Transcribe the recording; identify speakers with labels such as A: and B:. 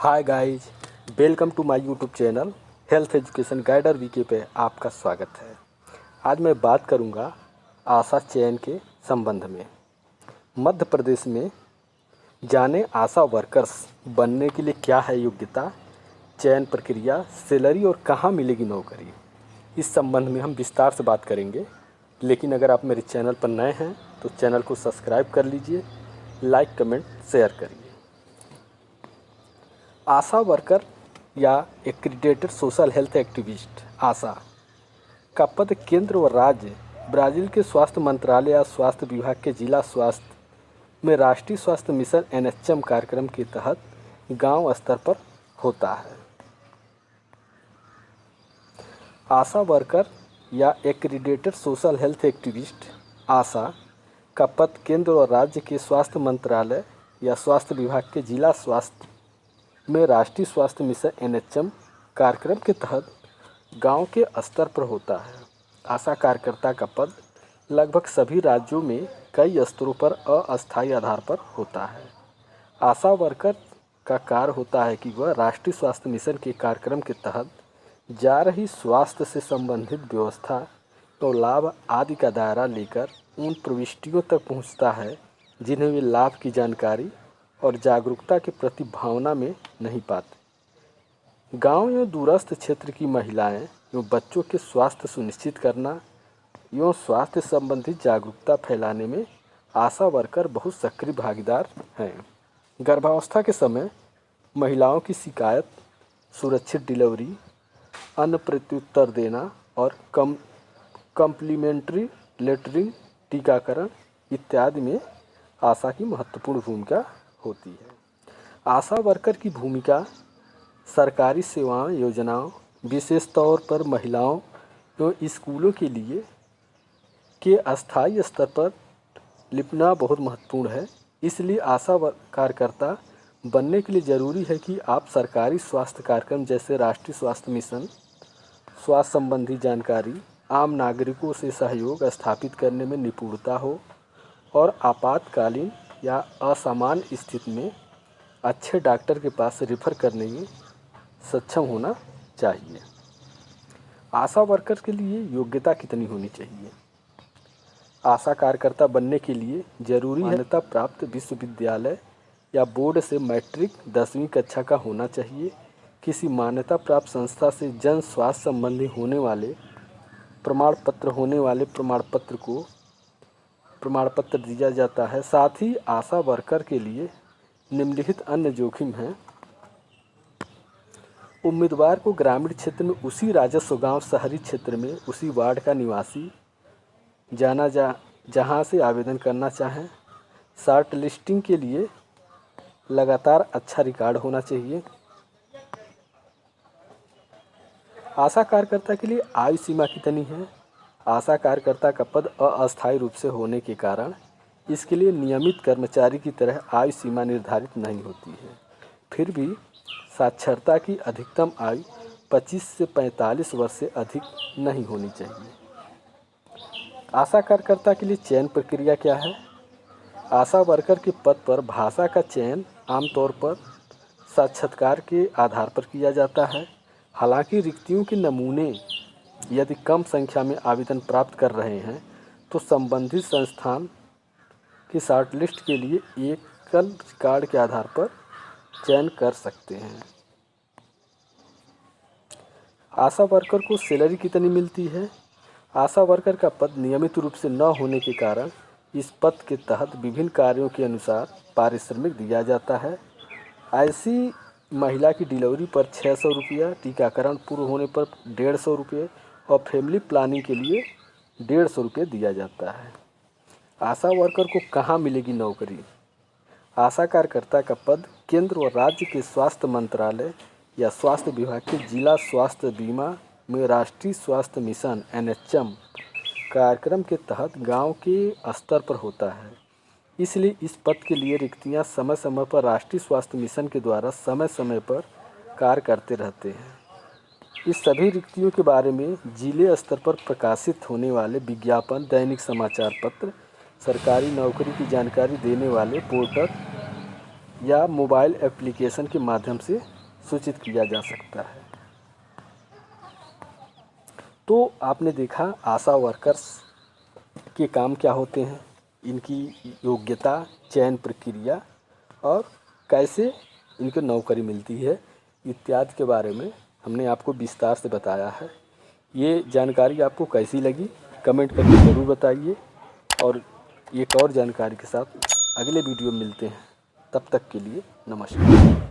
A: Hi guys, welcome to my YouTube channel health education guider VK पे आपका स्वागत है। आज मैं बात करूंगा आशा चयन के संबंध में। मध्य प्रदेश में जाने आशा वर्कर्स बनने के लिए क्या है योग्यता, चयन प्रक्रिया, सैलरी और कहाँ मिलेगी नौकरी। इस संबंध में हम विस्तार से बात करेंगे। लेकिन अगर आप मेरे चैनल पर नए हैं तो चैनल को सब्सक्राइब कर लीजिए, लाइक कमेंट शेयर करिए। आशा वर्कर या एक्रीडेटेड सोशल हेल्थ एक्टिविस्ट आशा का पद केंद्र व राज्य ब्राज़ील के स्वास्थ्य मंत्रालय या स्वास्थ्य विभाग के जिला स्वास्थ्य में राष्ट्रीय स्वास्थ्य मिशन एनएचएम कार्यक्रम के तहत गांव स्तर पर होता है। आशा वर्कर या एक्रीडेटेड सोशल हेल्थ एक्टिविस्ट आशा का पद केंद्र और राज्य के स्वास्थ्य मंत्रालय या स्वास्थ्य विभाग के जिला स्वास्थ्य में राष्ट्रीय स्वास्थ्य मिशन एनएचएम कार्यक्रम के तहत गांव के स्तर पर होता है। आशा कार्यकर्ता का पद लगभग सभी राज्यों में कई स्तरों पर अस्थायी आधार पर होता है। आशा वर्कर का कार्य होता है कि वह राष्ट्रीय स्वास्थ्य मिशन के कार्यक्रम के तहत जा रही स्वास्थ्य से संबंधित व्यवस्था तो लाभ आदि का दायरा लेकर उन प्रविष्टियों तक पहुंचता है जिन्हें वे लाभ की जानकारी और जागरूकता के प्रति भावना में नहीं पाते। गांव एवं दूरस्थ क्षेत्र की महिलाएं एवं बच्चों के स्वास्थ्य सुनिश्चित करना एवं स्वास्थ्य संबंधी जागरूकता फैलाने में आशा वर्कर बहुत सक्रिय भागीदार हैं। गर्भावस्था के समय महिलाओं की शिकायत, सुरक्षित डिलीवरी, अन्न प्रत्युत्तर देना और कम्प्लीमेंट्री लेटरिंग, टीकाकरण इत्यादि में आशा की महत्वपूर्ण भूमिका होती है। आशा वर्कर की भूमिका सरकारी सेवाओं, योजनाओं, विशेष तौर पर महिलाओं एवं स्कूलों के लिए के अस्थायी स्तर पर लिपना बहुत महत्वपूर्ण है। इसलिए आशा कार्यकर्ता बनने के लिए ज़रूरी है कि आप सरकारी स्वास्थ्य कार्यक्रम जैसे राष्ट्रीय स्वास्थ्य मिशन, स्वास्थ्य संबंधी जानकारी, आम नागरिकों से सहयोग स्थापित करने में निपुणता हो और आपातकालीन या असामान्य स्थिति में अच्छे डॉक्टर के पास रेफर करने में सक्षम होना चाहिए। आशा वर्कर के लिए योग्यता कितनी होनी चाहिए? आशा कार्यकर्ता बनने के लिए जरूरी मान्यता प्राप्त विश्वविद्यालय या बोर्ड से मैट्रिक 10वीं कक्षा का होना चाहिए। किसी मान्यता प्राप्त संस्था से जन स्वास्थ्य संबंधी होने वाले प्रमाण पत्र दिया जाता है। साथ ही आशा वर्कर के लिए निम्नलिखित अन्य जोखिम हैं। उम्मीदवार को ग्रामीण क्षेत्र में उसी राजस्व गांव, शहरी क्षेत्र में उसी वार्ड का निवासी जहां से आवेदन करना चाहें। शॉर्ट लिस्टिंग के लिए लगातार अच्छा रिकॉर्ड होना चाहिए। आशा कार्यकर्ता के लिए आयु सीमा कितनी है? आशा कार्यकर्ता का पद अस्थायी रूप से होने के कारण इसके लिए नियमित कर्मचारी की तरह आयु सीमा निर्धारित नहीं होती है। फिर भी साक्षरता की अधिकतम आयु 25 से 45 वर्ष से अधिक नहीं होनी चाहिए। आशा कार्यकर्ता के लिए चयन प्रक्रिया क्या है? आशा वर्कर के पद पर भाषा का चयन आमतौर पर साक्षात्कार के आधार पर किया जाता है। हालांकि रिक्तियों के नमूने यदि कम संख्या में आवेदन प्राप्त कर रहे हैं तो संबंधित संस्थान की शॉर्टलिस्ट के लिए एकल रिकॉर्ड के आधार पर चयन कर सकते हैं। आशा वर्कर को सैलरी कितनी मिलती है? आशा वर्कर का पद नियमित रूप से न होने के कारण इस पद के तहत विभिन्न कार्यों के अनुसार पारिश्रमिक दिया जाता है। ऐसी महिला की डिलीवरी पर 600 रुपया, टीकाकरण पूर्ण होने पर 150 रुपये और फैमिली प्लानिंग के लिए 150 रुपये दिया जाता है। आशा वर्कर को कहाँ मिलेगी नौकरी? आशा कार्यकर्ता का पद केंद्र और राज्य के स्वास्थ्य मंत्रालय या स्वास्थ्य विभाग के जिला स्वास्थ्य बीमा में राष्ट्रीय स्वास्थ्य मिशन एनएचएम कार्यक्रम के तहत गांव के स्तर पर होता है। इसलिए इस पद के लिए रिक्तियां समय समय पर राष्ट्रीय स्वास्थ्य मिशन के द्वारा समय समय पर कार्य करते रहते हैं। इस सभी रिक्तियों के बारे में जिले स्तर पर प्रकाशित होने वाले विज्ञापन, दैनिक समाचार पत्र, सरकारी नौकरी की जानकारी देने वाले पोर्टल या मोबाइल एप्लीकेशन के माध्यम से सूचित किया जा सकता है। तो आपने देखा आशा वर्कर्स के काम क्या होते हैं, इनकी योग्यता, चयन प्रक्रिया और कैसे इनको नौकरी मिलती है इत्यादि के बारे में हमने आपको विस्तार से बताया है। ये जानकारी आपको कैसी लगी कमेंट करके ज़रूर बताइए, और एक और जानकारी के साथ अगले वीडियो में मिलते हैं। तब तक के लिए नमस्कार।